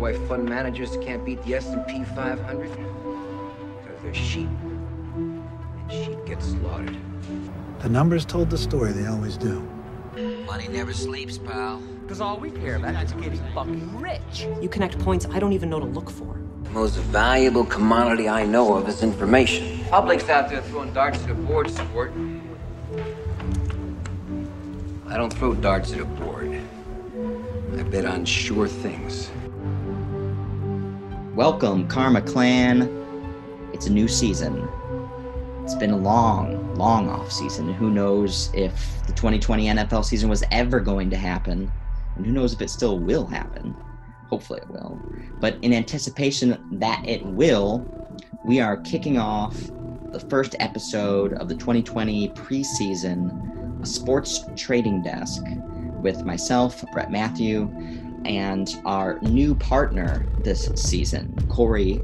why fund managers can't beat the S&P 500? Because they're sheep, and sheep get slaughtered. The numbers told the story, they always do. Money never sleeps, pal. Because all we care about is getting fucking rich. You connect points I don't even know to look for. The most valuable commodity I know of is information. Public's out there throwing darts at a board, sport. I don't throw darts at a board. I bet on sure things. Welcome, Karma Clan. It's a new season. It's been a long off season. Who knows if the 2020 NFL season was ever going to happen, and who knows if it still will happen. Hopefully it will. But in anticipation that it will, we are kicking off the first episode of the 2020 preseason Sports Trading Desk with myself, Brett Matthew, and our new partner this season, Corey,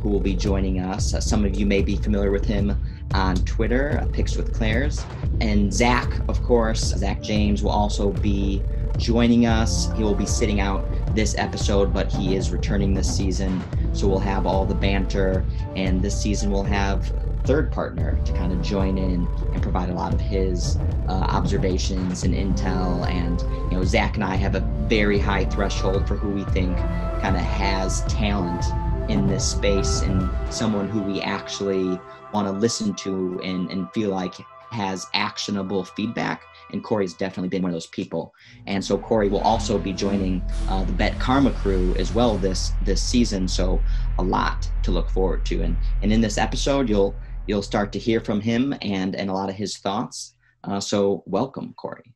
who will be joining us. Some of you may be familiar with him on Twitter, Picks with Claire's. And Zach, of course, Zach James will also be joining us. He will be sitting out this episode, but he is returning this season. So we'll have all the banter, and this season we'll have third partner to kind of join in and provide a lot of his observations and intel. And, you know, Zach and I have a very high threshold for who we think kind of has talent in this space and someone who we actually want to listen to and feel like has actionable feedback. And Corey's definitely been one of those people. And so Corey will also be joining the Bet Karma crew as well this season. So a lot to look forward to. And in this episode, you'll start to hear from him and a lot of his thoughts. So welcome, Corey.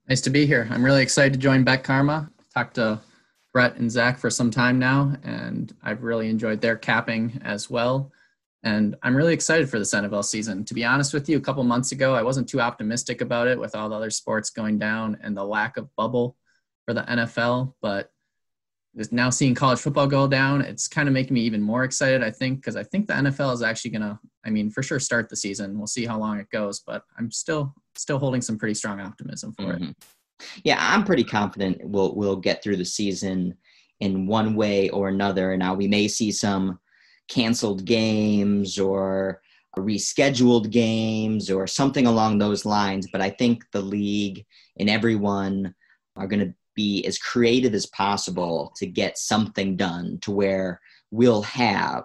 Nice to be here. I'm really excited to join Bet Karma. Talked to Brett and Zach for some time now, and I've really enjoyed their capping as well. And I'm really excited for this NFL season. To be honest with you, a couple months ago, I wasn't too optimistic about it with all the other sports going down and the lack of bubble for the NFL. But just now seeing college football go down, it's kind of making me even more excited, I think, because I think the NFL is actually going to, for sure start the season. We'll see how long it goes, but I'm still holding some pretty strong optimism for it. Yeah, I'm pretty confident we'll get through the season in one way or another. Now, we may see some canceled games or rescheduled games or something along those lines, but I think the league and everyone are going to be as creative as possible to get something done to where we'll have,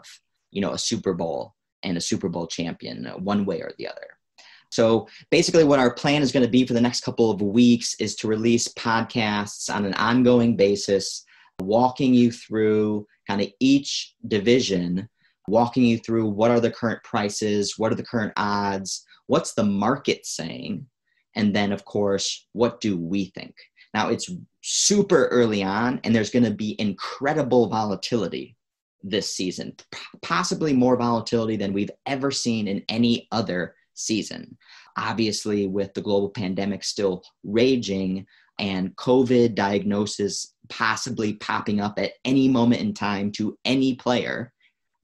a Super Bowl and a Super Bowl champion one way or the other. So basically what our plan is going to be for the next couple of weeks is to release podcasts on an ongoing basis, walking you through kind of each division, walking you through what are the current prices, what are the current odds, what's the market saying, and then, of course, what do we think? Now, it's super early on, and there's going to be incredible volatility this season, possibly more volatility than we've ever seen in any other season. Obviously, with the global pandemic still raging and COVID diagnosis possibly popping up at any moment in time to any player,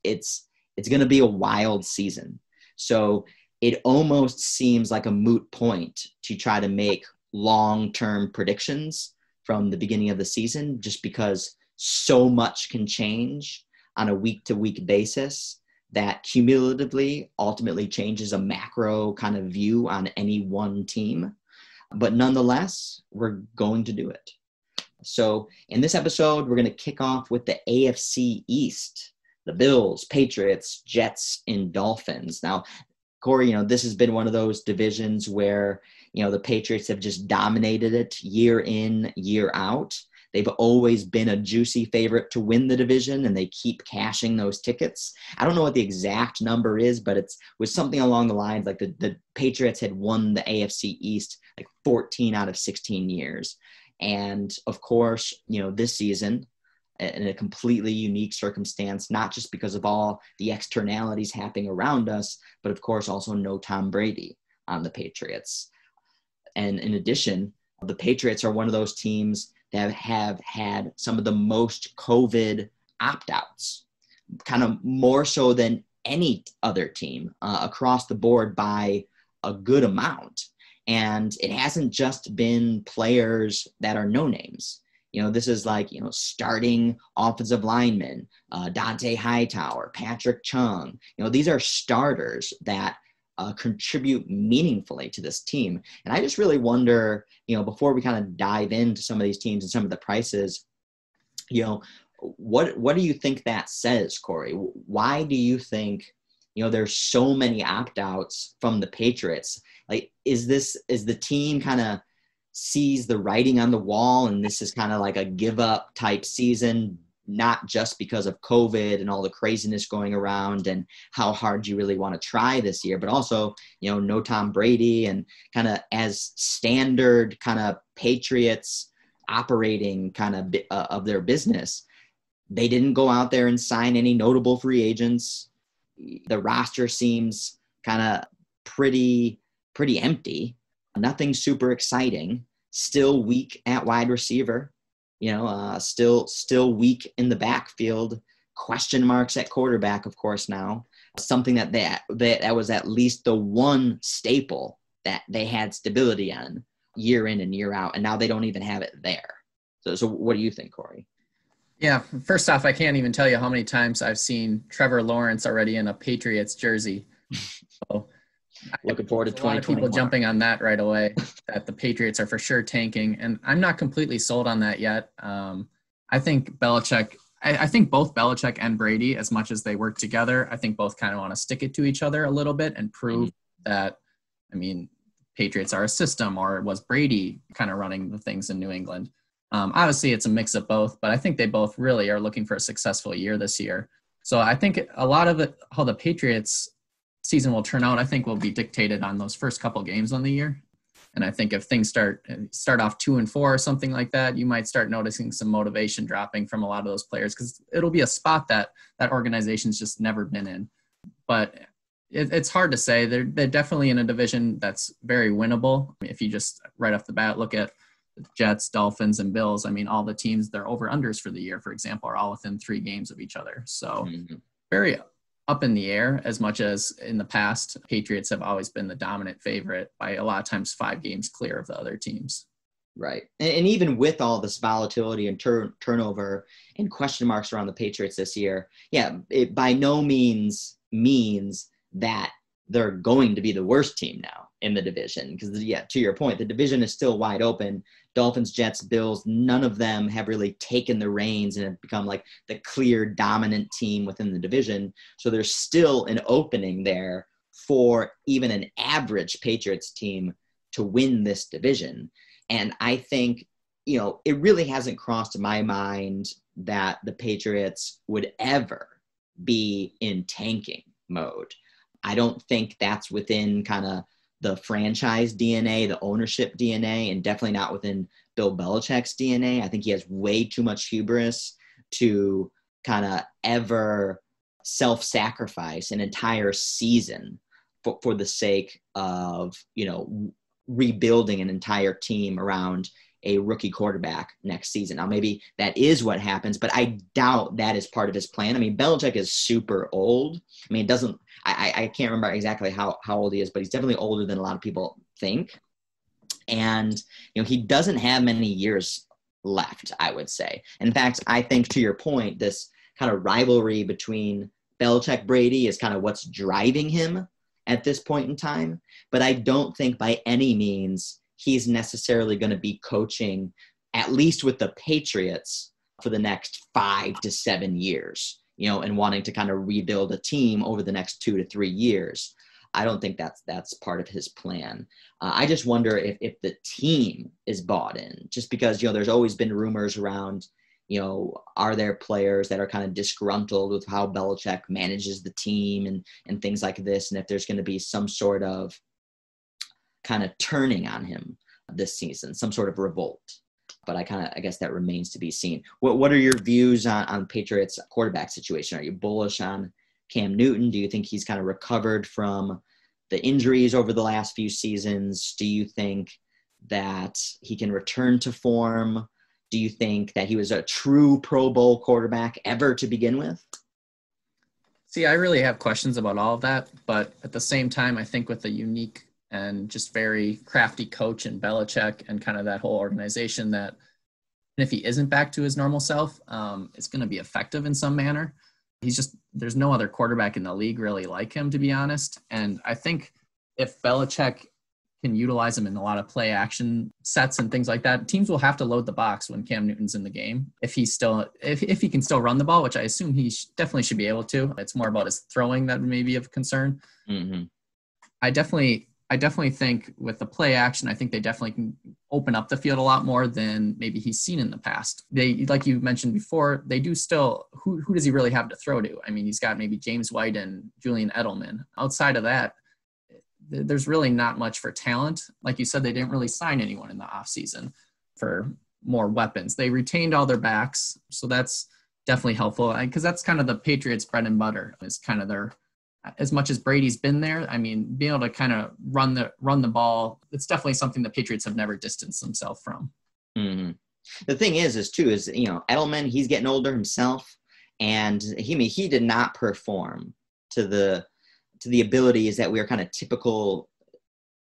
it's going to be a wild season. So it almost seems like a moot point to try to make long-term predictions from the beginning of the season, just because so much can change on a week-to-week basis that cumulatively ultimately changes a macro kind of view on any one team. But nonetheless, we're going to do it. So in this episode, we're going to kick off with the AFC East, the Bills, Patriots, Jets, and Dolphins. Now, Corey, this has been one of those divisions where, the Patriots have just dominated it year in, year out. They've always been a juicy favorite to win the division, and they keep cashing those tickets. I don't know what the exact number is, but it was something along the lines like the Patriots had won the AFC East like 14 out of 16 years. And of course, this season, in a completely unique circumstance, not just because of all the externalities happening around us, but of course also no Tom Brady on the Patriots. And in addition, the Patriots are one of those teams that have had some of the most COVID opt-outs, kind of more so than any other team across the board by a good amount. And it hasn't just been players that are no names. This is like, starting offensive linemen, Dante Hightower, Patrick Chung. These are starters that contribute meaningfully to this team. And I just really wonder, before we kind of dive into some of these teams and some of the prices, what do you think that says, Corey? Why do you think, there's so many opt-outs from the Patriots? Like, is the team kind of sees the writing on the wall and this is kind of like a give up type season, not just because of COVID and all the craziness going around and how hard you really want to try this year, but also, no Tom Brady and kind of as standard kind of Patriots operating kind of their business. They didn't go out there and sign any notable free agents. The roster seems kind of pretty empty. Nothing super exciting. Still weak at wide receiver. Still weak in the backfield. Question marks at quarterback, of course. Now something that was at least the one staple that they had stability on year in and year out, and now they don't even have it there. So what do you think, Corey? Yeah, first off, I can't even tell you how many times I've seen Trevor Lawrence already in a Patriots jersey. So looking forward to 2021. A lot of people jumping on that right away, that the Patriots are for sure tanking. And I'm not completely sold on that yet. I think Belichick, I think both Belichick and Brady, as much as they work together, I think both kind of want to stick it to each other a little bit and prove that, Patriots are a system, or was Brady kind of running the things in New England? Obviously, it's a mix of both, but I think they both really are looking for a successful year this year. So I think a lot of it, how the Patriots season will turn out, I think will be dictated on those first couple games on the year. And I think if things start off 2-4 or something like that, you might start noticing some motivation dropping from a lot of those players, because it'll be a spot that organization's just never been in. But it's hard to say. They're definitely in a division that's very winnable. If you just right off the bat look at Jets, Dolphins, and Bills, all the teams, their over-unders for the year, for example, are all within 3 games of each other. So very up in the air, as much as in the past, Patriots have always been the dominant favorite by a lot of times 5 games clear of the other teams. Right. And even with all this volatility and turnover and question marks around the Patriots this year, it by no means means that they're going to be the worst team now in the division. Because, to your point, the division is still wide open. Dolphins, Jets, Bills, none of them have really taken the reins and have become like the clear dominant team within the division. So there's still an opening there for even an average Patriots team to win this division. And I think, it really hasn't crossed my mind that the Patriots would ever be in tanking mode. I don't think that's within kind of the franchise DNA, the ownership DNA, and definitely not within Bill Belichick's DNA. I think he has way too much hubris to kind of ever self-sacrifice an entire season for the sake of, rebuilding an entire team around a rookie quarterback next season. Now, maybe that is what happens, but I doubt that is part of his plan. Belichick is super old. I can't remember exactly how old he is, but he's definitely older than a lot of people think. And, he doesn't have many years left, I would say. In fact, I think, to your point, this kind of rivalry between Belichick Brady is kind of what's driving him at this point in time. But I don't think by any means he's necessarily going to be coaching, at least with the Patriots, for the next 5 to 7 years, and wanting to kind of rebuild a team over the next 2 to 3 years. I don't think that's part of his plan. I just wonder if the team is bought in, just because, there's always been rumors around, are there players that are kind of disgruntled with how Belichick manages the team and things like this, and if there's going to be some sort of kind of turning on him this season, some sort of revolt. But I guess that remains to be seen. What are your views on Patriots quarterback situation? Are you bullish on Cam Newton? Do you think he's kind of recovered from the injuries over the last few seasons? Do you think that he can return to form? Do you think that he was a true Pro Bowl quarterback ever to begin with? See, I really have questions about all of that, but at the same time, I think with the unique and just very crafty coach in Belichick and kind of that whole organization, that if he isn't back to his normal self, it's going to be effective in some manner. There's no other quarterback in the league really like him, to be honest. And I think if Belichick can utilize him in a lot of play action sets and things like that, teams will have to load the box when Cam Newton's in the game. If he can still run the ball, which I assume he definitely should be able to. It's more about his throwing that may be of concern. Mm-hmm. I definitely think with the play action, I think they definitely can open up the field a lot more than maybe he's seen in the past. They, like you mentioned before, they do still, who does he really have to throw to? I mean, he's got maybe James White and Julian Edelman. Outside of that, there's really not much for talent. Like you said, they didn't really sign anyone in the offseason for more weapons. They retained all their backs, so that's definitely helpful, because that's kind of the Patriots' bread and butter. Is kind of their, as much as Brady's been there, I mean, being able to kind of run the ball, it's definitely something the Patriots have never distanced themselves from. Mm-hmm. The thing is Edelman, he's getting older himself, and he did not perform to the abilities that we were kind of typical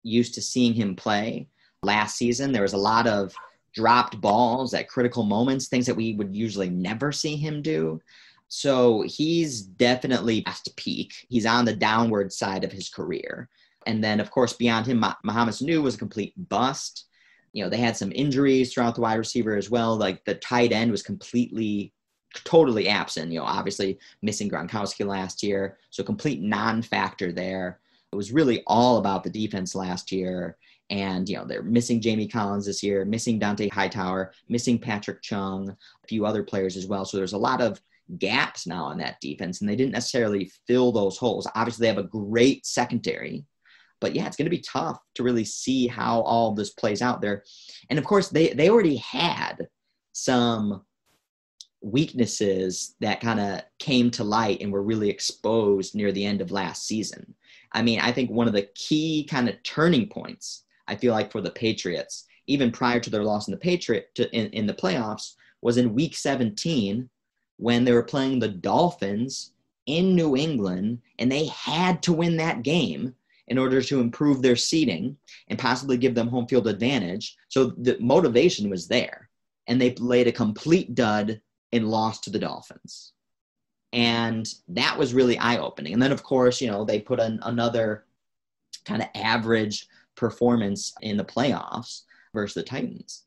used to seeing him play last season. There was a lot of dropped balls at critical moments, things that we would usually never see him do. So he's definitely past peak. He's on the downward side of his career. And then, of course, beyond him, Mohamed Sanu was a complete bust. They had some injuries throughout the wide receiver as well. Like the tight end was totally absent, obviously missing Gronkowski last year. So complete non-factor there. It was really all about the defense last year. And, they're missing Jamie Collins this year, missing Dante Hightower, missing Patrick Chung, a few other players as well. So there's a lot of gaps now on that defense, and they didn't necessarily fill those holes. Obviously, they have a great secondary, but yeah, it's going to be tough to really see how all this plays out there. And of course, they already had some weaknesses that kind of came to light and were really exposed near the end of last season. I mean, I think one of the key kind of turning points, I feel like, for the Patriots, even prior to their loss in the playoffs, was in week 17 when they were playing the Dolphins in New England, and they had to win that game in order to improve their seeding and possibly give them home field advantage. So the motivation was there, and they played a complete dud and lost to the Dolphins. And that was really eye-opening. And then, of course, they put another kind of average performance in the playoffs versus the Titans.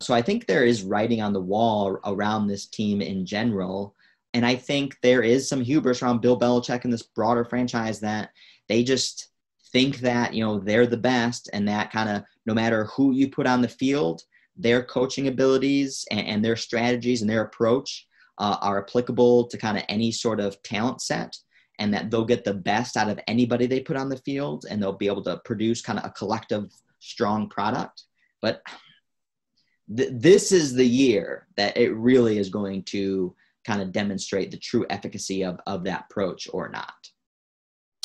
So I think there is writing on the wall around this team in general. And I think there is some hubris around Bill Belichick and this broader franchise that they just think that, they're the best, and that kind of no matter who you put on the field, their coaching abilities and their strategies and their approach are applicable to kind of any sort of talent set, and that they'll get the best out of anybody they put on the field, and they'll be able to produce kind of a collective, strong product. But this is the year that it really is going to kind of demonstrate the true efficacy of that approach or not.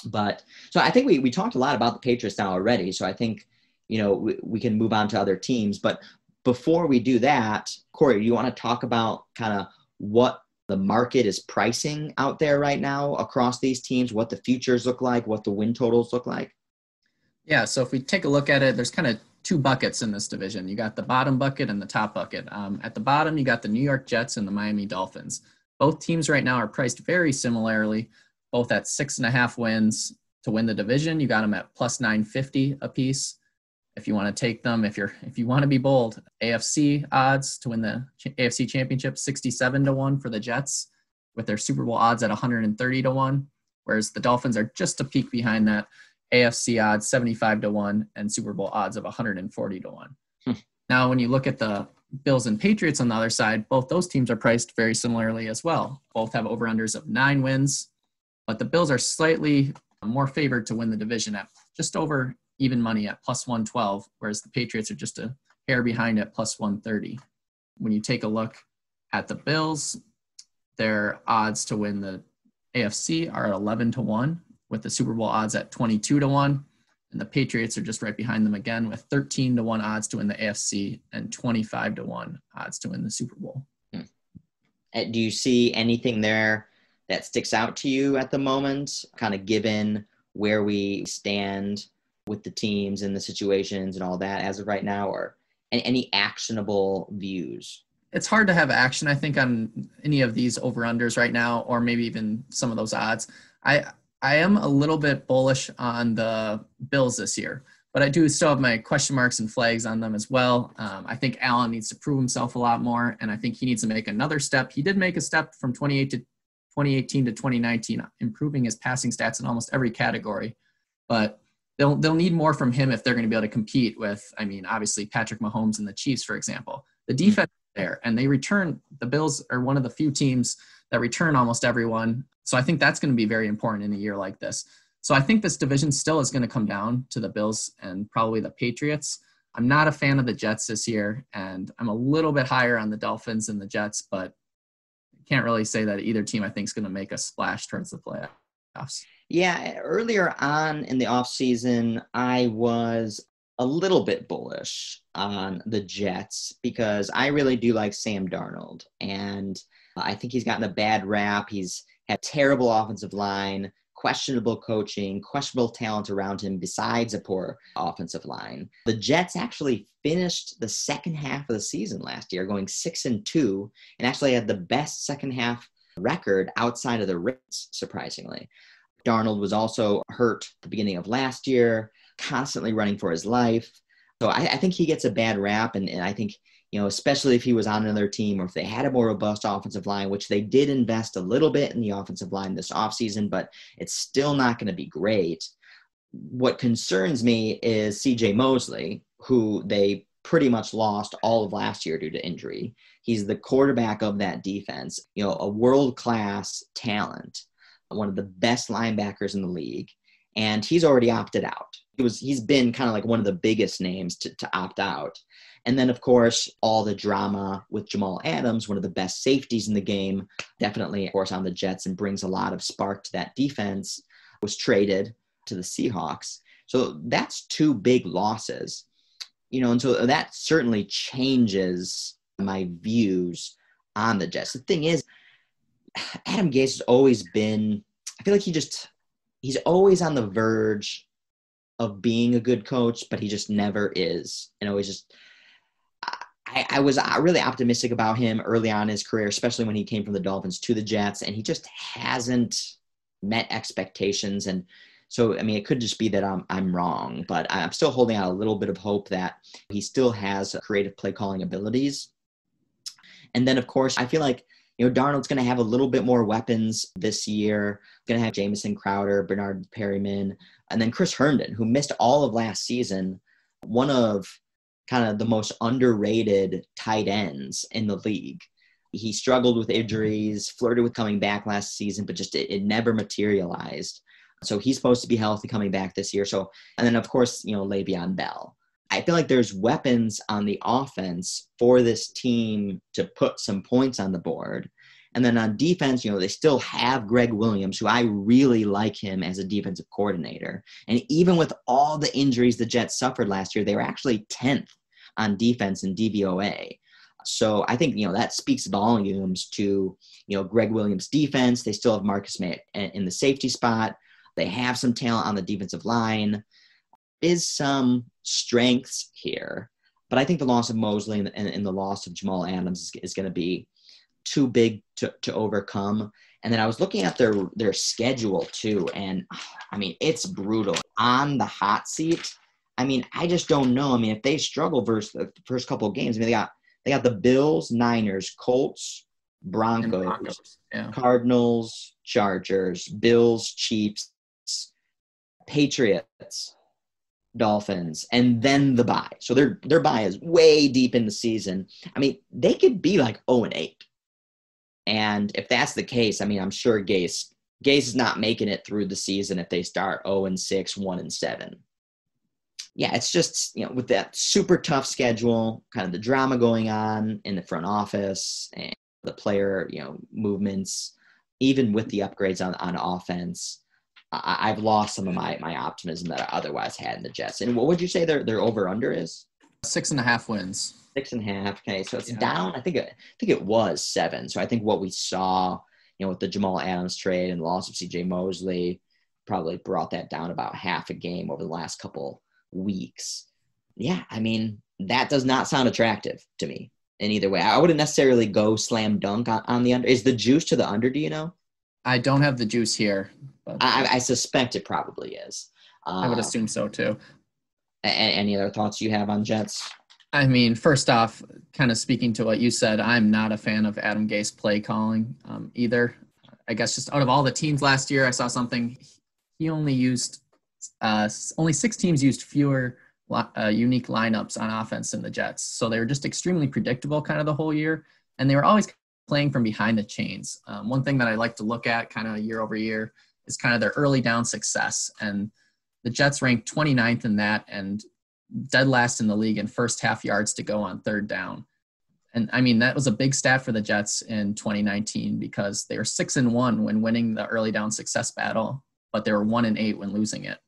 But so I think we talked a lot about the Patriots now already. So I think, we can move on to other teams. But before we do that, Corey, do you want to talk about kind of what the market is pricing out there right now across these teams, what the futures look like, what the win totals look like? Yeah, so if we take a look at it, there's kind of two buckets in this division. You got the bottom bucket and the top bucket. At the bottom, you got the New York Jets and the Miami Dolphins. Both teams right now are priced very similarly, both at 6.5 wins to win the division. You got them at plus 950 apiece. If you want to take them, if you want to be bold, AFC odds to win the AFC Championship, 67-1 for the Jets, with their Super Bowl odds at 130-1, whereas the Dolphins are just a peak behind that. AFC odds 75-1 and Super Bowl odds of 140-1. Now, when you look at the Bills and Patriots on the other side, both those teams are priced very similarly as well. Both have over-unders of 9 wins, but the Bills are slightly more favored to win the division at just over even money at plus 112, whereas the Patriots are just a hair behind at plus 130. When you take a look at the Bills, their odds to win the AFC are 11-1, with the Super Bowl odds at 22-1. And the Patriots are just right behind them again with 13-1 odds to win the AFC and 25-1 odds to win the Super Bowl. Do you see anything there that sticks out to you at the moment, kind of given where we stand with the teams and the situations and all that as of right now, or any actionable views? it's hard to have action, I think, on any of these over-unders right now, or maybe even some of those odds. I am a little bit bullish on the Bills this year, but I do still have my question marks and flags on them as well. I think Allen needs to prove himself a lot more, and I think he needs to make another step. He did make a step from 2018 to 2019, improving his passing stats in almost every category, but they'll need more from him if they're going to be able to compete with, obviously Patrick Mahomes and the Chiefs, for example. The defense there, and they return. The Bills are one of the few teams that return almost everyone. So I think that's going to be very important in a year like this. So I think this division still is going to come down to the Bills and probably the Patriots. I'm not a fan of the Jets this year, and I'm a little bit higher on the Dolphins and the Jets, but can't really say that either team I think is going to make a splash towards the playoffs. Yeah, earlier on in the offseason, I was a little bit bullish on the Jets because I really do like Sam Darnold. And I think he's gotten a bad rap. He's had terrible offensive line, questionable coaching, questionable talent around him besides a poor offensive line. The Jets actually finished the second half of the season last year going 6-2 and actually had the best second half record outside of the Ritz, surprisingly. Darnold was also hurt at the beginning of last year, constantly running for his life. So I think he gets a bad rap, and I think, especially if he was on another team or if they had a more robust offensive line, which they did invest a little bit in the offensive line this offseason, but it's still not going to be great. What concerns me is CJ Mosley, who they pretty much lost all of last year due to injury. He's the quarterback of that defense, a world-class talent, one of the best linebackers in the league, and he's already opted out. He's been kind of like one of the biggest names to opt out. And then, of course, all the drama with Jamal Adams, one of the best safeties in the game, definitely, of course, on the Jets and brings a lot of spark to that defense, was traded to the Seahawks. So that's two big losses, and so that certainly changes my views on the Jets. The thing is, Adam Gase has always been, I feel like he's always on the verge of being a good coach, but he just never is. And always just, I was really optimistic about him early on in his career, especially when he came from the Dolphins to the Jets, and he just hasn't met expectations. And so, it could just be that I'm wrong, but I'm still holding out a little bit of hope that he still has creative play calling abilities. And then, of course, I feel like, Darnold's going to have a little bit more weapons this year. Going to have Jamison Crowder, Bernard Perryman, and then Chris Herndon, who missed all of last season, one of kind of the most underrated tight ends in the league. He struggled with injuries, flirted with coming back last season, but just it never materialized. So he's supposed to be healthy coming back this year. So, and then, of course, Le'Veon Bell. I feel like there's weapons on the offense for this team to put some points on the board. And then on defense, they still have Greg Williams, who I really like him as a defensive coordinator. And even with all the injuries the Jets suffered last year, they were actually 10th on defense in DVOA. So I think, that speaks volumes to, Greg Williams' defense. They still have Marcus May in the safety spot. They have some talent on the defensive line. Is some strengths here, but I think the loss of Mosley and the loss of Jamal Adams is going to be too big to overcome. And then I was looking at their schedule too, and it's brutal. On the hot seat, I just don't know. If they struggle versus the first couple of games, they got the Bills, Niners, Colts, Broncos, yeah. Cardinals, Chargers, Bills, Chiefs, Patriots, Dolphins, and then the bye. So their bye is way deep in the season. They could be like 0-8. And if that's the case, I'm sure Gase is not making it through the season if they start 0-6, 1-7. Yeah, it's just, with that super tough schedule, kind of the drama going on in the front office and the player, movements, even with the upgrades on offense, I've lost some of my optimism that I otherwise had in the Jets. And what would you say their over-under is? 6.5 wins. 6.5. Okay, so it's down. I think it was 7. So I think what we saw, with the Jamal Adams trade and the loss of CJ Mosley, probably brought that down about half a game over the last couple weeks. Yeah, that does not sound attractive to me. in either way. I wouldn't necessarily go slam dunk on the under. Is the juice to the under, do you know? I don't have the juice here, but I suspect it probably is. I would assume so too. Any other thoughts you have on Jets? I mean, first off, kind of speaking to what you said, I'm not a fan of Adam Gase play calling either. I guess just out of all the teams last year, I saw something. He only used only 6 teams used fewer unique lineups on offense than the Jets. So they were just extremely predictable kind of the whole year. And they were always playing from behind the chains. One thing that I like to look at kind of year over year is kind of their early down success. And the Jets ranked 29th in that and dead last in the league in first half yards to go on third down. And I mean, that was a big stat for the Jets in 2019 because they were 6-1 when winning the early down success battle, but they were 1-8 when losing it.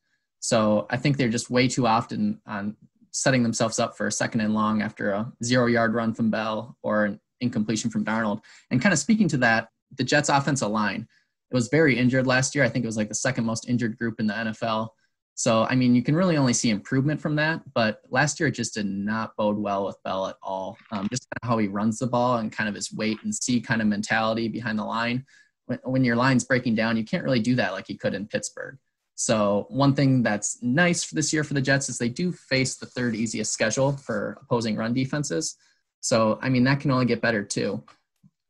So I think they're just way too often on setting themselves up for a 2nd and long after a 0-yard run from Bell or an incompletion from Darnold. And kind of speaking to that, the Jets offensive line, it was very injured last year. I think it was like the 2nd most injured group in the NFL. So, I mean, you can really only see improvement from that, but last year it just did not bode well with Bell at all. Just kind of how he runs the ball and kind of his wait and see kind of mentality behind the line. When your line's breaking down, you can't really do that like you could in Pittsburgh. So one thing that's nice for this year for the Jets is they do face the 3rd easiest schedule for opposing run defenses. So, I mean, that can only get better too.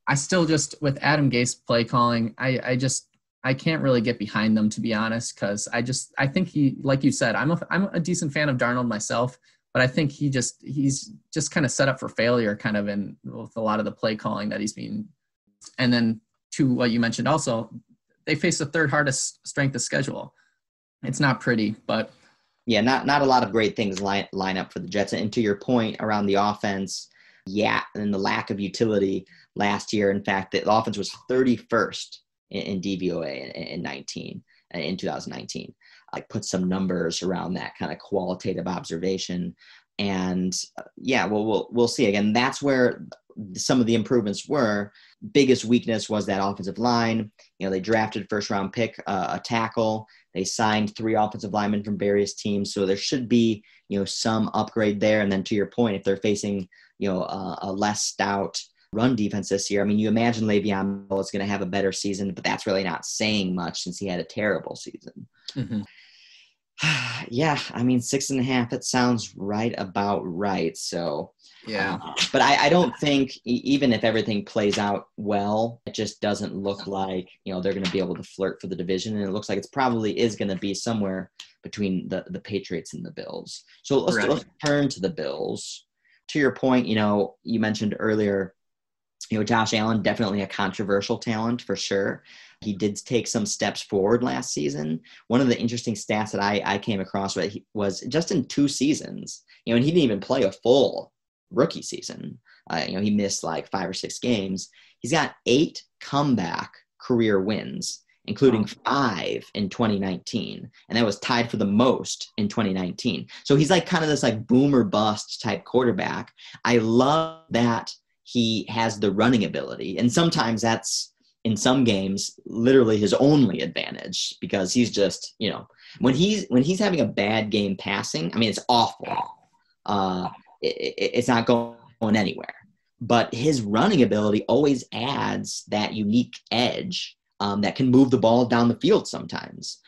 I still just, with Adam Gase play calling, I can't really get behind them, to be honest, because I think he, like you said, I'm a decent fan of Darnold myself, but I think he's just kind of set up for failure kind of with a lot of the play calling that he's being. And then to what you mentioned also, they face the 3rd hardest strength of schedule. It's not pretty, but. Yeah, not a lot of great things line up for the Jets. And to your point around the offense, and the lack of utility last year. In fact, the offense was 31st in DVOA in 2019. Like put some numbers around that kind of qualitative observation. And we'll see. Again, that's where some of the improvements were. Biggest weakness was that offensive line. They drafted 1st round pick, a tackle. They signed 3 offensive linemen from various teams. So there should be, some upgrade there. And then to your point, if they're facing, a less stout run defense this year, I mean, you imagine Le'Veon Bell is going to have a better season, but that's really not saying much since he had a terrible season. Mm-hmm. Yeah, I mean, 6.5, it sounds right about right. So, yeah. But I don't think, even if everything plays out well, it just doesn't look like, they're going to be able to flirt for the division. And it looks like it's probably is going to be somewhere between the Patriots and the Bills. So let's turn to the Bills. To your point, you mentioned earlier, Josh Allen, definitely a controversial talent for sure. He did take some steps forward last season. One of the interesting stats that I came across was just in 2 seasons, and he didn't even play a full rookie season. He missed like 5 or 6 games. He's got 8 comeback career wins, including 5 in 2019. And that was tied for the most in 2019. So he's like kind of this like boomer bust type quarterback. I love that he has the running ability. And sometimes that's, in some games, literally his only advantage, because he's just, when he's having a bad game passing, I mean, it's awful. It's not going anywhere. But his running ability always adds that unique edge that can move the ball down the field sometimes.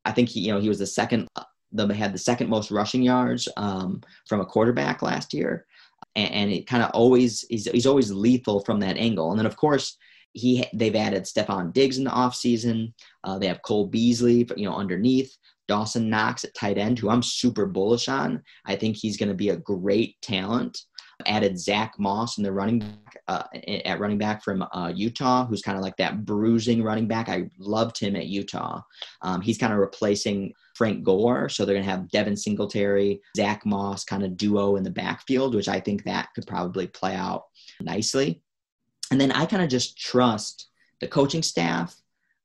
I think he was the second most rushing yards from a quarterback last year. And it kind of always he's always lethal from that angle. And then, of course, they've added Stephon Diggs in the offseason. They have Cole Beasley, underneath. Dawson Knox at tight end, who I'm super bullish on. I think he's going to be a great talent. Added Zach Moss in the running back from Utah, who's kind of like that bruising running back. I loved him at Utah. He's kind of replacing Frank Gore. So they're going to have Devin Singletary, Zach Moss kind of duo in the backfield, which I think that could probably play out nicely. And then I kind of just trust the coaching staff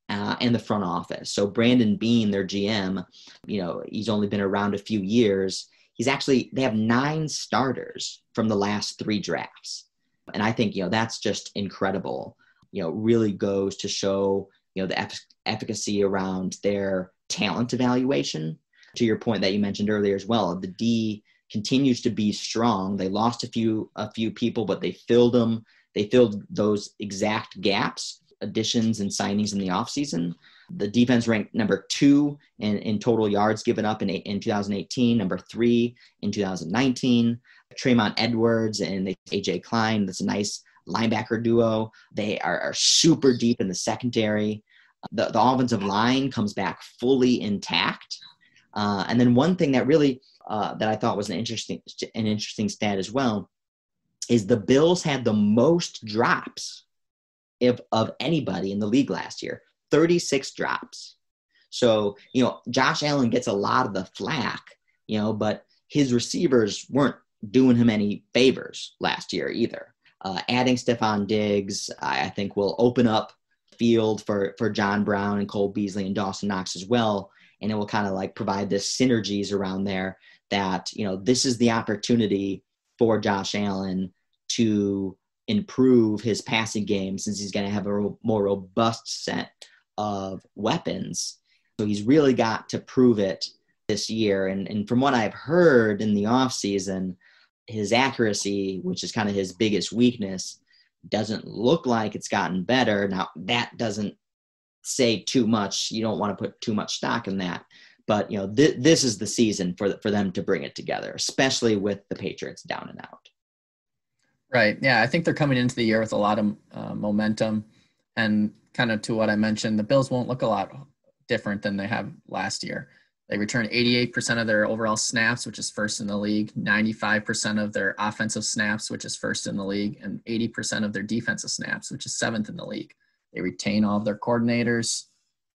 and the front office. So Brandon Beane, their GM, he's only been around a few years. They have 9 starters from the last 3 drafts. And I think, that's just incredible. Really goes to show, the efficacy around their talent evaluation. To your point that you mentioned earlier as well, the D continues to be strong. They lost a few people, but they filled them. They filled those exact gaps, additions and signings in the offseason. The defense ranked number 2 in total yards given up in 2018, number 3 in 2019. Tremont Edwards and AJ Klein, that's a nice linebacker duo. They are super deep in the secondary. The offensive line comes back fully intact. And then one thing that really that I thought was an interesting stat as well is the Bills had the most drops of anybody in the league last year, 36 drops. So, Josh Allen gets a lot of the flack, but his receivers weren't doing him any favors last year either. Adding Stephon Diggs, I think, will open up the field for John Brown and Cole Beasley and Dawson Knox as well. And it will kind of like provide this synergies around there that, this is the opportunity for Josh Allen to improve his passing game since he's going to have a more robust set of weapons. So he's really got to prove it this year. And from what I've heard in the offseason, his accuracy, which is kind of his biggest weakness, doesn't look like it's gotten better. Now, that doesn't say too much. You don't want to put too much stock in that. But, this is the season for them to bring it together, especially with the Patriots down and out. Right. Yeah, I think they're coming into the year with a lot of momentum. And kind of to what I mentioned, the Bills won't look a lot different than they have last year. They returned 88% of their overall snaps, which is first in the league, 95% of their offensive snaps, which is first in the league, and 80% of their defensive snaps, which is 7th in the league. They retain all of their coordinators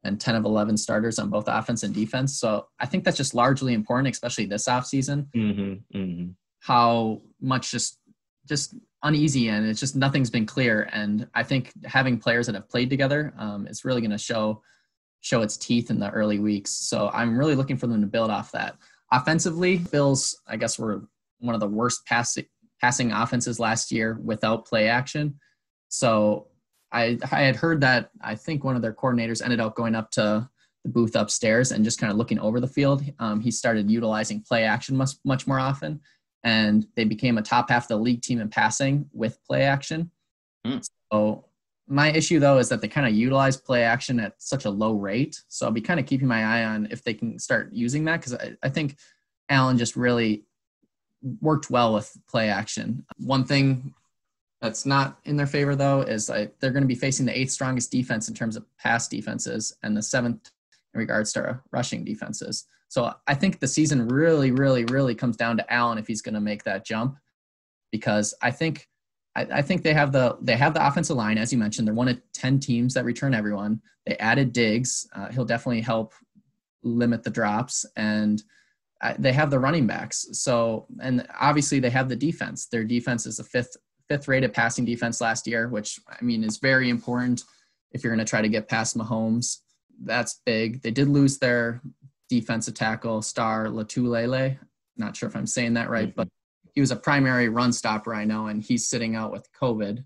and 10 of 11 starters on both offense and defense. So I think that's just largely important, especially this offseason, how much just uneasy, and it's just nothing's been clear. And I think having players that have played together is really going to show its teeth in the early weeks. So I'm really looking for them to build off that. Offensively, Bills, I guess, were one of the worst passing offenses last year without play action. So I had heard that I think one of their coordinators ended up going up to the booth upstairs and just kind of looking over the field. He started utilizing play action much more often, and they became a top half of the league team in passing with play action. So my issue, though, is that they kind of utilize play action at such a low rate. So I'll be kind of keeping my eye on if they can start using that, because I think Allen just really worked well with play action. One thing that's not in their favor, though, is they're going to be facing the 8th strongest defense in terms of pass defenses and the 7th in regards to rushing defenses. So I think the season really, really, really comes down to Allen if he's going to make that jump, because I think they have the offensive line, as you mentioned. They're one of 10 teams that return everyone. They added Diggs. He'll definitely help limit the drops, and they have the running backs. So, and obviously they have the defense. Their defense is the fifth rated passing defense last year, which I mean is very important if you're going to try to get past Mahomes. That's big. They did lose their defensive tackle, Star Latulele. Not sure if I'm saying that right, but he was a primary run stopper, I know, and he's sitting out with COVID.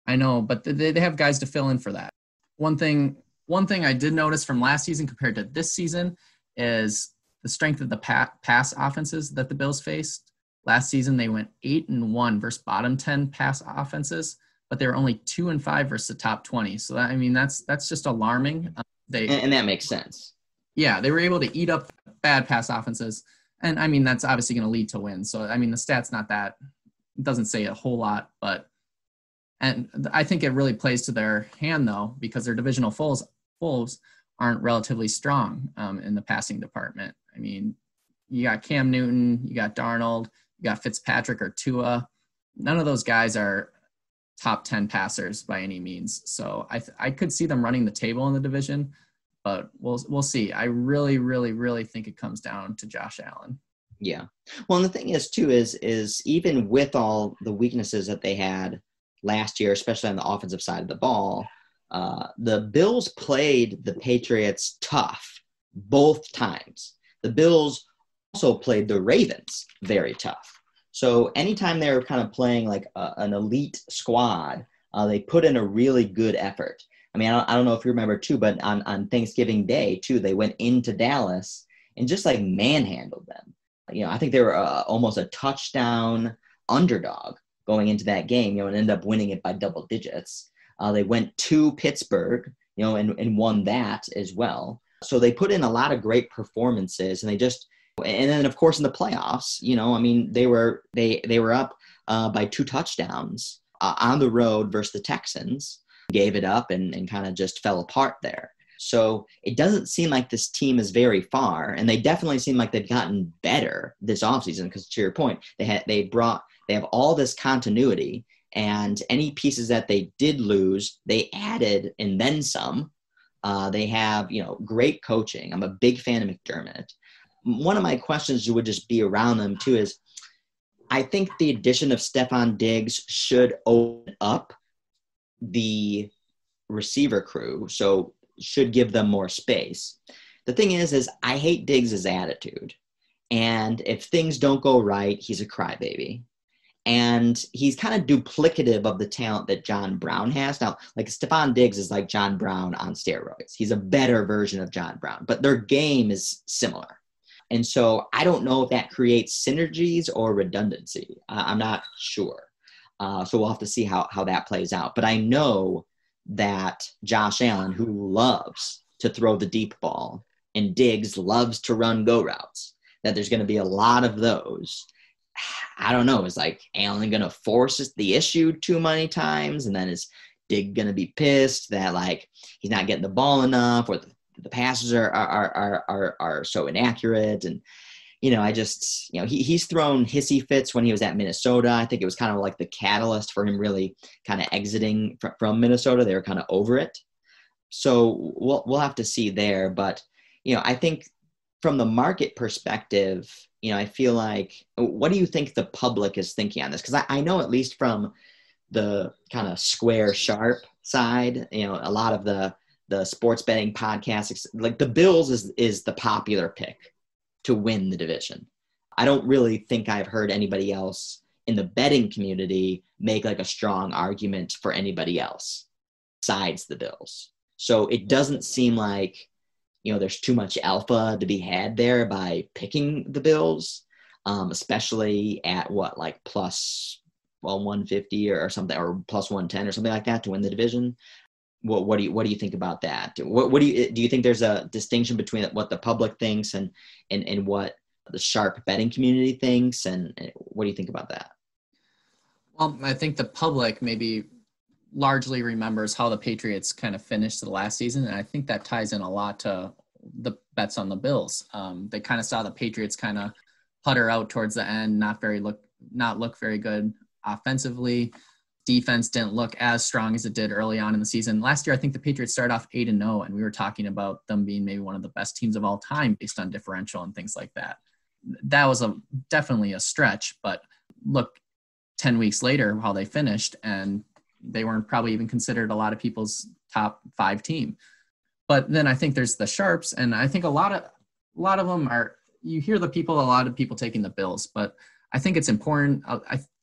I know, but they have guys to fill in for that. One thing I did notice from last season compared to this season is the strength of the pass offenses that the Bills faced. Last season, they went 8-1 versus bottom 10 pass offenses, but they were only 2-5 versus the top 20. So that's just alarming. And that makes sense. Yeah, they were able to eat up bad pass offenses. And I mean, that's obviously going to lead to wins. So, I mean, the stat's not that, it doesn't say a whole lot, and I think it really plays to their hand, though, because their divisional foes aren't relatively strong in the passing department. I mean, you got Cam Newton, you got Darnold, you got Fitzpatrick or Tua. None of those guys are top 10 passers by any means. So I could see them running the table in the division, but we'll see. I really, really, really think it comes down to Josh Allen. Yeah. Well, and the thing is, too, is even with all the weaknesses that they had last year, especially on the offensive side of the ball, the Bills played the Patriots tough both times. The Bills also played the Ravens very tough. So anytime they were kind of playing like an elite squad, they put in a really good effort. I mean, I don't know if you remember, too, but on Thanksgiving Day, too, they went into Dallas and just like manhandled them. I think they were almost a touchdown underdog going into that game, and ended up winning it by double digits. They went to Pittsburgh, and won that as well. So they put in a lot of great performances, and then of course in the playoffs, they were up by 2 touchdowns on the road versus the Texans, gave it up and kind of just fell apart there. So it doesn't seem like this team is very far, and they definitely seem like they've gotten better this offseason because, to your point, they have all this continuity, and any pieces that they did lose, they added and then some. They have, great coaching. I'm a big fan of McDermott. One of my questions would just be around them too is, I think the addition of Stephon Diggs should open up the receiver crew, so should give them more space. The thing is I hate Diggs' attitude. And if things don't go right, he's a crybaby. And he's kind of duplicative of the talent that John Brown has. Now, like Stephon Diggs is like John Brown on steroids. He's a better version of John Brown, but their game is similar. And so I don't know if that creates synergies or redundancy. I'm not sure. So we'll have to see how that plays out. But I know that Josh Allen, who loves to throw the deep ball, and Diggs loves to run go routes, that there's going to be a lot of those. I don't know. Is like Allen going to force the issue too many times? And then is Diggs going to be pissed that like he's not getting the ball enough, or the passes are so inaccurate? And, he's thrown hissy fits when he was at Minnesota. I think it was kind of like the catalyst for him really kind of exiting from Minnesota. They were kind of over it. So we'll have to see there. But, I think from the market perspective, I feel like, what do you think the public is thinking on this? Because I know, at least from the kind of Square Sharp side, a lot of the sports betting podcasts, like the Bills is the popular pick to win the division. I don't really think I've heard anybody else in the betting community make like a strong argument for anybody else besides the Bills. So it doesn't seem like, there's too much alpha to be had there by picking the Bills, especially at plus 150 or something, or plus 110 or something like that to win the division. What do you think about that? What do you think there's a distinction between what the public thinks and what the sharp betting community thinks, and what do you think about that? Well, I think the public maybe largely remembers how the Patriots kind of finished the last season, and I think that ties in a lot to the bets on the Bills. They kind of saw the Patriots kind of putter out towards the end, not look very good offensively. Defense didn't look as strong as it did early on in the season. Last year, I think the Patriots started off 8-0, and we were talking about them being maybe one of the best teams of all time based on differential and things like that. That was definitely a stretch, but look, 10 weeks later, how they finished, and they weren't probably even considered a lot of people's top 5 team. But then I think there's the sharps, and I think a lot of them are, you hear a lot of people taking the Bills, but I think it's important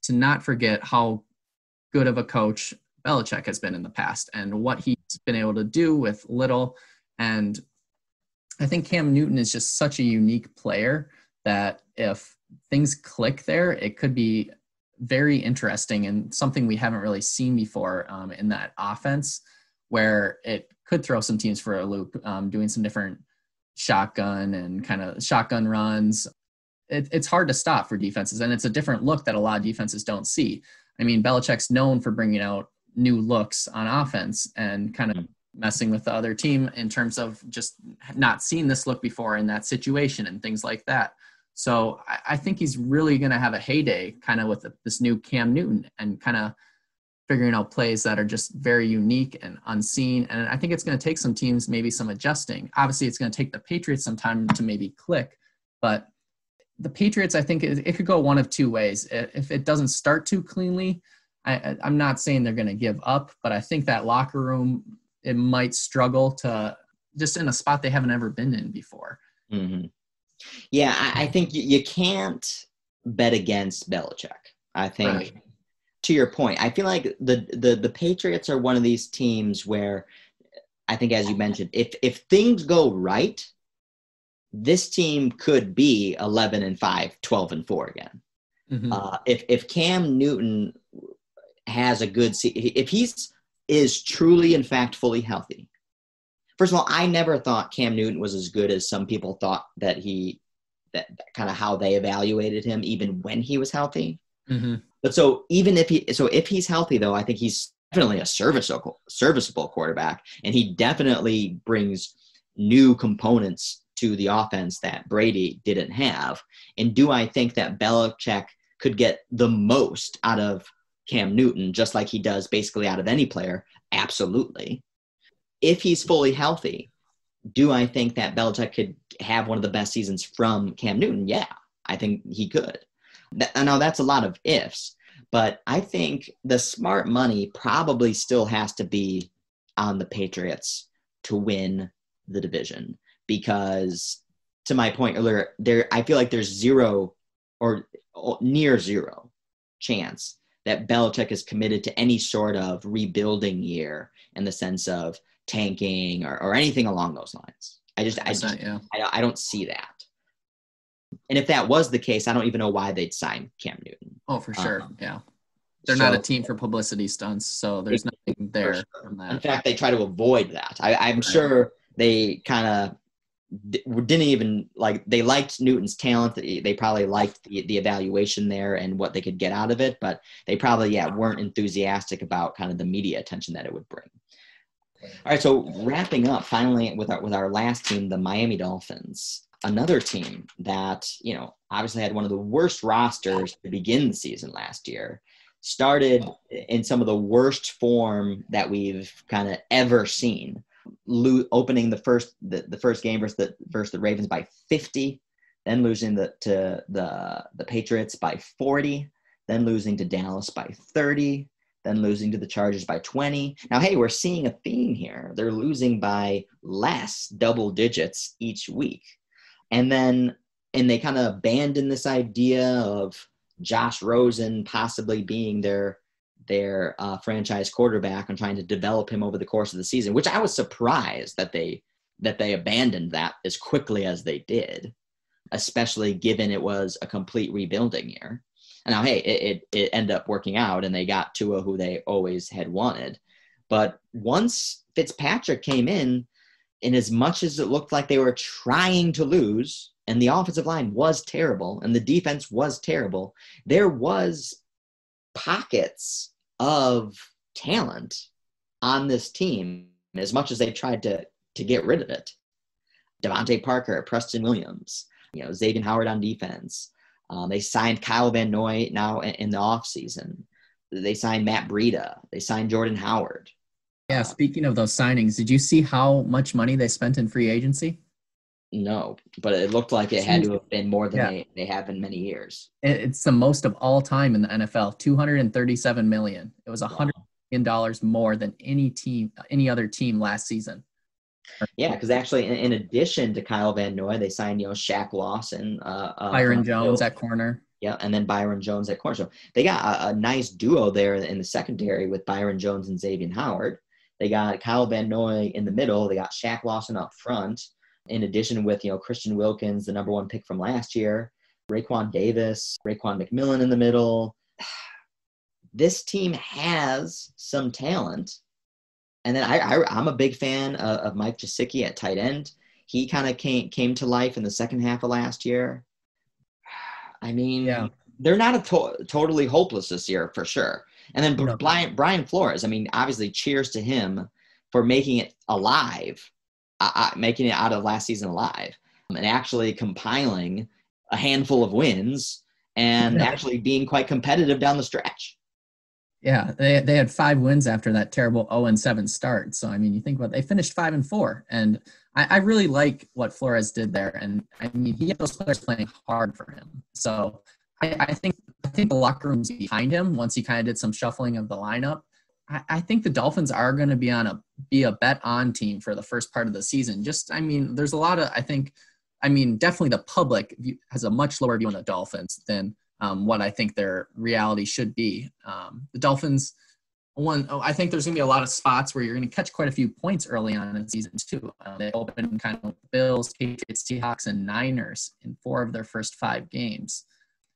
to not forget how good of a coach Belichick has been in the past and what he's been able to do with little. And I think Cam Newton is just such a unique player that if things click there, it could be very interesting and something we haven't really seen before in that offense, where it could throw some teams for a loop, doing some different shotgun and kind of shotgun runs. It's hard to stop for defenses, and it's a different look that a lot of defenses don't see. I mean, Belichick's known for bringing out new looks on offense and kind of messing with the other team in terms of just not seeing this look before in that situation and things like that. So I think he's really going to have a heyday kind of with this new Cam Newton and kind of figuring out plays that are just very unique and unseen. And I think it's going to take some teams maybe some adjusting. Obviously, it's going to take the Patriots some time to maybe click, but the Patriots, I think it could go one of two ways. If it doesn't start too cleanly, I'm not saying they're going to give up, but I think that locker room, it might struggle to just in a spot they haven't ever been in before. Mm-hmm. Yeah, I think you can't bet against Belichick. I think, right. To your point, I feel like the Patriots are one of these teams where I think, as you mentioned, if things go right, this team could be 11-5, 12-4 again. If Cam Newton has a good if he's is truly, in fact, fully healthy. First of all, I never thought Cam Newton was as good as some people thought that kind of how they evaluated him, even when he was healthy. But so if he's healthy, though, I think he's definitely a serviceable quarterback, and he definitely brings new components to the offense that Brady didn't have. And do I think that Belichick could get the most out of Cam Newton, just like he does basically out of any player? Absolutely. If he's fully healthy, do I think that Belichick could have one of the best seasons from Cam Newton? Yeah, I think he could. Now, that's a lot of ifs, but I think the smart money probably still has to be on the Patriots to win the division, because to my point earlier, I feel like there's zero or near zero chance that Belichick is committed to any sort of rebuilding year in the sense of tanking or anything along those lines. I don't see that. And if that was the case, I don't even know why they'd sign Cam Newton. Oh, for sure. Yeah. They're not a team for publicity stunts, so there's nothing there from that. In fact, they try to avoid that. I'm sure they kind of didn't even they liked Newton's talent. They probably liked the evaluation there and what they could get out of it, but they probably weren't enthusiastic about kind of the media attention that it would bring. All right, so wrapping up finally with our last team, the Miami Dolphins, another team that obviously had one of the worst rosters to begin the season last year, started in some of the worst form that we've kind of ever seen. Opening the first game versus the Ravens by 50, then losing to the Patriots by 40, then losing to Dallas by 30, then losing to the Chargers by 20. Now, hey, we're seeing a theme here. They're losing by less double digits each week. And they kind of abandoned this idea of Josh Rosen possibly being their franchise quarterback and trying to develop him over the course of the season, which I was surprised that they abandoned that as quickly as they did, especially given it was a complete rebuilding year. And now, hey, it ended up working out, and they got Tua, who they always had wanted. But once Fitzpatrick came in as much as it looked like they were trying to lose, and the offensive line was terrible, and the defense was terrible, there was pockets of talent on this team, as much as they tried to get rid of it. Devontae Parker, Preston Williams, Xavier Howard on defense. They signed Kyle Van Noy now in the offseason. They signed Matt Breida. They signed Jordan Howard. Yeah, speaking of those signings, did you see how much money they spent in free agency? No, but it looked like it had to have been more than they have in many years. It's the most of all time in the NFL, $237 million. It was $100 million more than any other team last season. Yeah, because actually, in addition to Kyle Van Noy, they signed Shaq Lawson, Byron Jones at corner. Yeah, and then Byron Jones at corner. So they got a nice duo there in the secondary with Byron Jones and Xavier Howard. They got Kyle Van Noy in the middle. They got Shaq Lawson up front. In addition with, Christian Wilkins, the number one pick from last year, Raekwon Davis, Raekwon McMillan in the middle. This team has some talent. And then I'm a big fan of Mike Gesicki at tight end. He kind of came to life in the second half of last year. I mean, they're not totally hopeless this year for sure. And then Brian Flores, obviously cheers to him for making it alive. Making it out of last season alive and actually compiling a handful of wins and actually being quite competitive down the stretch. Yeah, they had 5 wins after that terrible 0-7 start. So, you think about it, they finished 5-4. And I really like what Flores did there. And, he had those players playing hard for him. So I think the locker room's behind him once he kind of did some shuffling of the lineup. I think the Dolphins are going to be a bet on team for the first part of the season. There's a lot of, definitely the public has a much lower view on the Dolphins than what I think their reality should be. The Dolphins I think there's going to be a lot of spots where you're going to catch quite a few points early on in the season too. They open kind of Bills, Patriots, Seahawks, and Niners in 4 of their first 5 games.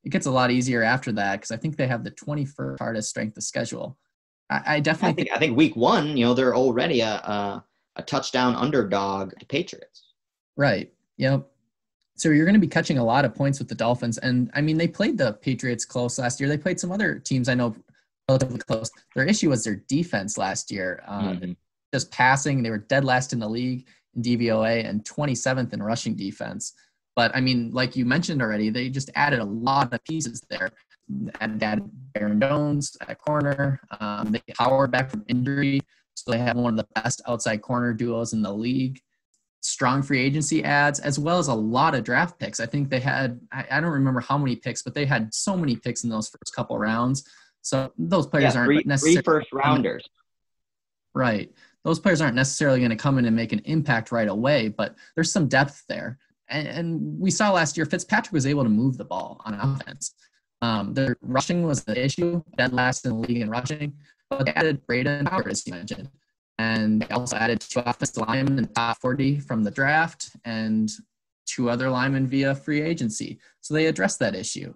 It gets a lot easier after that because I think they have the 21st hardest strength of schedule. I definitely I think week 1, they're already a touchdown underdog to Patriots. Right. Yep. So you're going to be catching a lot of points with the Dolphins. And I mean, they played the Patriots close last year. They played some other teams I know relatively close. Their issue was their defense last year. Just passing. They were dead last in the league in DVOA and 27th in rushing defense. But I mean, like you mentioned already, they just added a lot of pieces there. And added Baron Jones at corner. They powered back from injury. So they have one of the best outside corner duos in the league. Strong free agency ads, as well as a lot of draft picks. I think they had, I don't remember how many picks, but they had so many picks in those first couple rounds. So those players aren't necessarily 3 first rounders. Right. Those players aren't necessarily going to come in and make an impact right away, but there's some depth there. And we saw last year, Fitzpatrick was able to move the ball on offense. Their rushing was the issue, dead last in the league in rushing, but they added Braden Howard, as you mentioned. And they also added 2 offensive linemen in the top 40 from the draft and 2 other linemen via free agency. So they addressed that issue.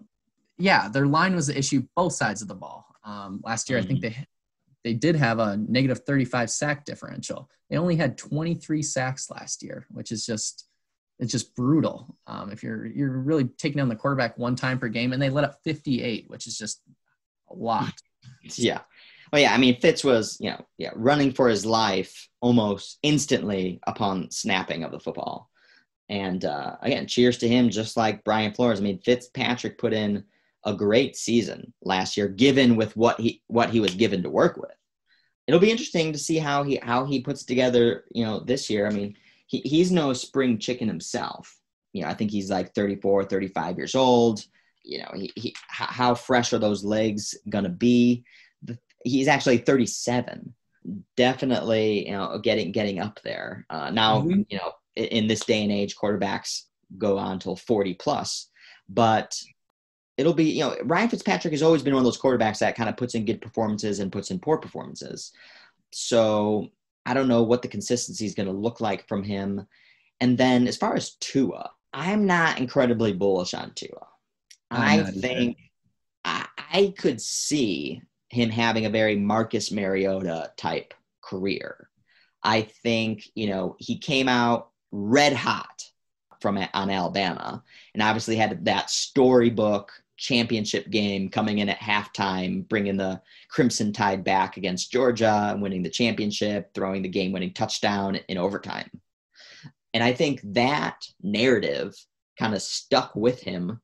Yeah, their line was the issue both sides of the ball. Last year, I think they did have a negative 35 sack differential. They only had 23 sacks last year, which is just brutal. If you're really taking down the quarterback 1 time per game, and they let up 58, which is just a lot. Yeah. Well, yeah, I mean, Fitz was, running for his life almost instantly upon snapping of the football. And again, cheers to him, just like Brian Flores. I mean, Fitzpatrick put in a great season last year, given with what he was given to work with. It'll be interesting to see how he puts together, this year. I mean, he's no spring chicken himself. I think he's like 34, 35 years old. How fresh are those legs gonna be? He's actually 37. Definitely, getting up there. Now, in this day and age, quarterbacks go on till 40 plus, but it'll be, Ryan Fitzpatrick has always been one of those quarterbacks that kind of puts in good performances and puts in poor performances. So I don't know what the consistency is going to look like from him. And then as far as Tua, I'm not incredibly bullish on Tua. I think I could see him having a very Marcus Mariota type career. I think, he came out red hot on Alabama and obviously had that storybook championship game coming in at halftime, bringing the Crimson Tide back against Georgia and winning the championship, throwing the game-winning touchdown in overtime. And I think that narrative kind of stuck with him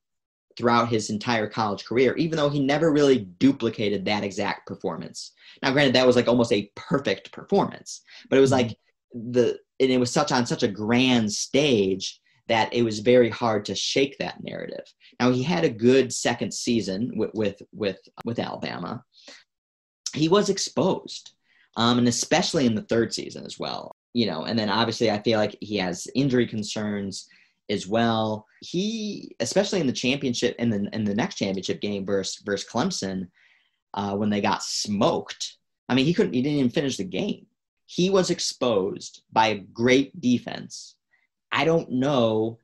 throughout his entire college career, even though he never really duplicated that exact performance. Now, granted, that was like almost a perfect performance, but it was like and it was on such a grand stage that it was very hard to shake that narrative. Now, he had a good second season with Alabama. He was exposed, and especially in the third season as well. And then obviously I feel like he has injury concerns as well. He, especially in the championship, in the next championship game versus Clemson, when they got smoked. I mean, he didn't even finish the game. He was exposed by a great defense. I don't know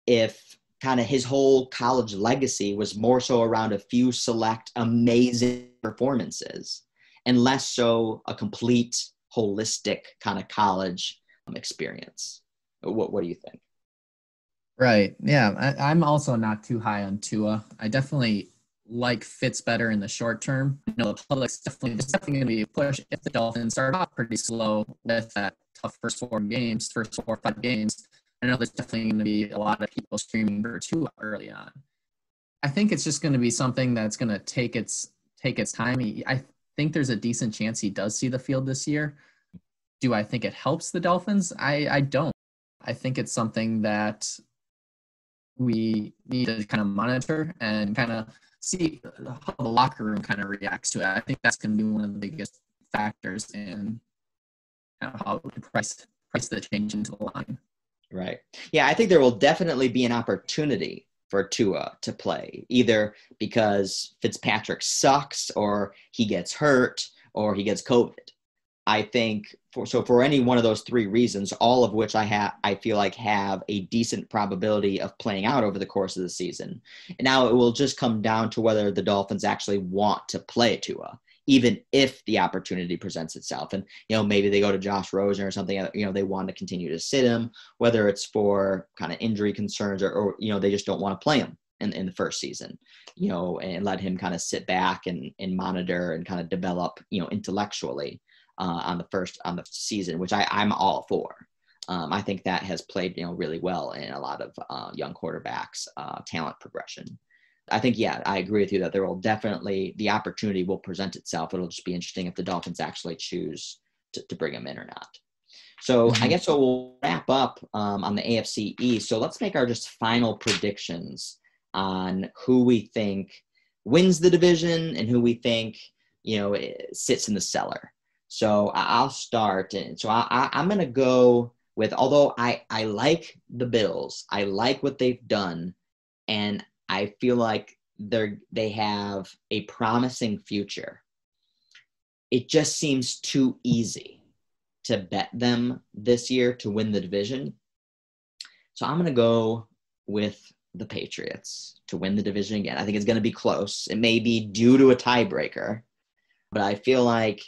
if kind of his whole college legacy was more so around a few select amazing performances and less so a complete holistic kind of college experience. What do you think? Right. Yeah. I'm also not too high on Tua. I definitely like Fitz better in the short term. The public's definitely going to be a push if the Dolphins start off pretty slow with that tough first 4 or 5 games. I know there's definitely going to be a lot of people screaming for Tua early on. I think it's just going to be something that's going to take its time. I think there's a decent chance he does see the field this year. Do I think it helps the Dolphins? I don't. I think it's something that we need to kind of monitor and kind of see how the locker room kind of reacts to it. I think that's going to be one of the biggest factors in how we price the change into the line. Right. Yeah, I think there will definitely be an opportunity for Tua to play, either because Fitzpatrick sucks or he gets hurt or he gets COVID. I think for any one of those three reasons, all of which I feel like have a decent probability of playing out over the course of the season. And now it will just come down to whether the Dolphins actually want to play Tua, even if the opportunity presents itself. And, maybe they go to Josh Rosen or something, they want to continue to sit him, whether it's for kind of injury concerns or they just don't want to play him in the first season, and let him kind of sit back and monitor and kind of develop, intellectually. On the season, which I'm all for. I think that has played, really well in a lot of young quarterbacks' talent progression. I think, I agree with you that there will definitely, the opportunity will present itself. It'll just be interesting if the Dolphins actually choose to bring him in or not. So I guess we'll wrap up on the AFC East. So let's make our just final predictions on who we think wins the division and who we think, sits in the cellar. So I'll start. And so I'm going to go with, although I like the Bills, I like what they've done, and I feel like they have a promising future. It just seems too easy to bet them this year to win the division. So I'm going to go with the Patriots to win the division again. I think it's going to be close. It may be due to a tiebreaker, but I feel like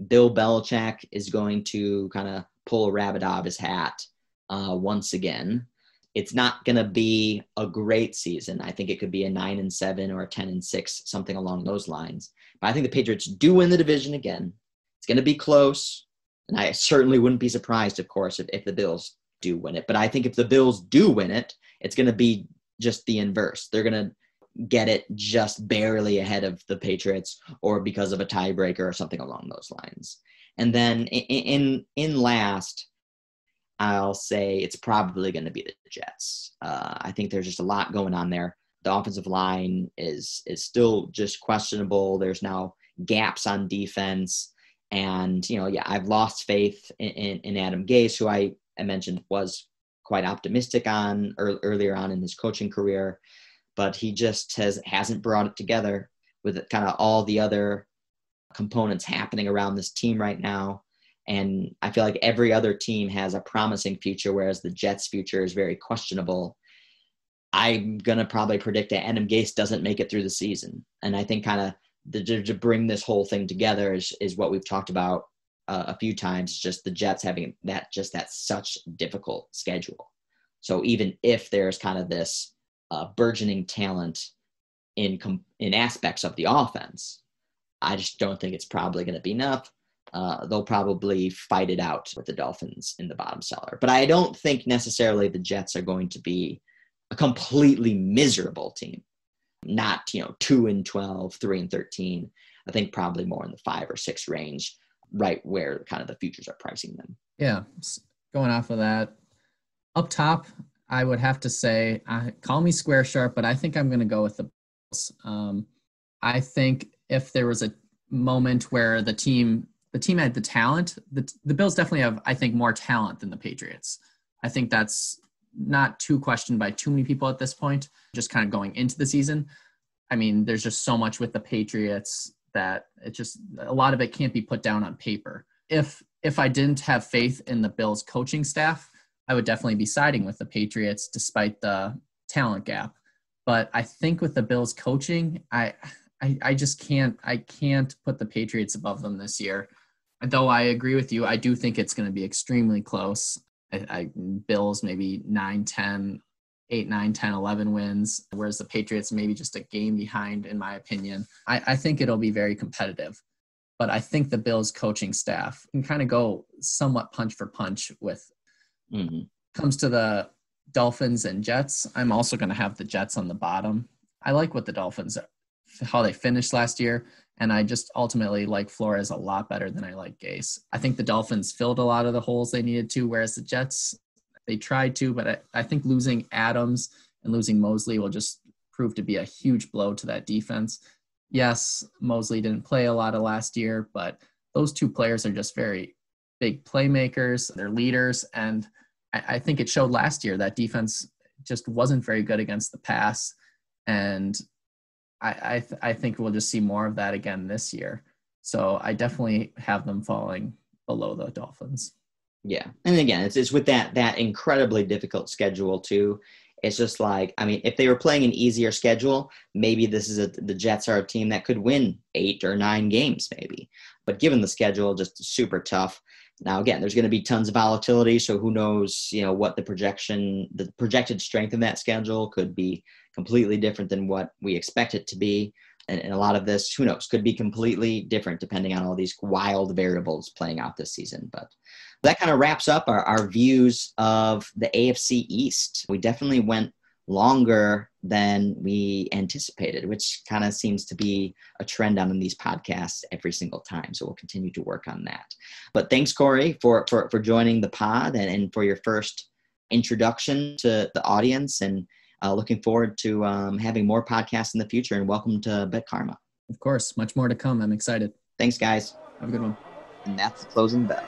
Bill Belichick is going to kind of pull a rabbit out of his hat once again. It's not going to be a great season. I think it could be a 9-7 or a 10-6, something along those lines. But I think the Patriots do win the division again. It's going to be close, and I certainly wouldn't be surprised, of course, if the Bills do win it. But I think if the Bills do win it, it's going to be just the inverse. They're going to get it just barely ahead of the Patriots, or because of a tiebreaker or something along those lines. And then in last, I'll say it's probably going to be the Jets. I think there's just a lot going on there. The offensive line is still just questionable. There's now gaps on defense. And, I've lost faith in Adam Gase, who I mentioned was quite optimistic on earlier on in his coaching career. But he just hasn't brought it together with kind of all the other components happening around this team right now. And I feel like every other team has a promising future, whereas the Jets' future is very questionable. I'm going to probably predict that Adam Gase doesn't make it through the season. And I think kind of to bring this whole thing together is what we've talked about a few times, just the Jets having that such difficult schedule. So even if there's kind of this burgeoning talent in aspects of the offense, I just don't think it's probably going to be enough. They'll probably fight it out with the Dolphins in the bottom cellar. But I don't think necessarily the Jets are going to be a completely miserable team. Not, 2-12, 3-13. I think probably more in the 5 or 6 range, right where kind of the futures are pricing them. Yeah, going off of that, up top, I would have to say, call me square sharp, but I think I'm going to go with the Bills. I think if there was a moment where the team had the talent, the Bills definitely have, I think, more talent than the Patriots. I think that's not too questioned by too many people at this point, just kind of going into the season. I mean, there's just so much with the Patriots that a lot of it can't be put down on paper. If I didn't have faith in the Bills coaching staff, I would definitely be siding with the Patriots despite the talent gap. But I think with the Bills coaching, I can't put the Patriots above them this year. Though I agree with you, I do think it's going to be extremely close. Bills maybe 9-10, 8-9-10, 11 wins, whereas the Patriots maybe just a game behind, in my opinion. I think it'll be very competitive. But I think the Bills coaching staff can kind of go somewhat punch for punch with comes to the Dolphins and Jets. I'm also going to have the Jets on the bottom. I like what the Dolphins, how they finished last year, and I just ultimately like Flores a lot better than I like Gase. I think the Dolphins filled a lot of the holes they needed to, whereas the Jets, they tried to, but I think losing Adams and losing Mosley will just prove to be a huge blow to that defense. Yes, Mosley didn't play a lot of last year, but those two players are just very big playmakers. They're leaders, and I think it showed last year that defense just wasn't very good against the pass, and I think we'll just see more of that again this year. So I definitely have them falling below the Dolphins. Yeah. And again, it's with that incredibly difficult schedule too. It's just like, I mean, if they were playing an easier schedule, maybe the Jets are a team that could win 8 or 9 games maybe. But given the schedule, just super tough. Now, again, there's going to be tons of volatility. So who knows, what the projected strength of that schedule could be completely different than what we expect it to be. And a lot of this, who knows, could be completely different depending on all these wild variables playing out this season. But that kind of wraps up our views of the AFC East. We definitely went longer than we anticipated, which kind of seems to be a trend on these podcasts every single time. So we'll continue to work on that. But thanks, Corey, for joining the pod and for your first introduction to the audience. And looking forward to having more podcasts in the future. And welcome to Bet Karma. Of course, much more to come. I'm excited. Thanks, guys. Have a good one. And that's the closing bell.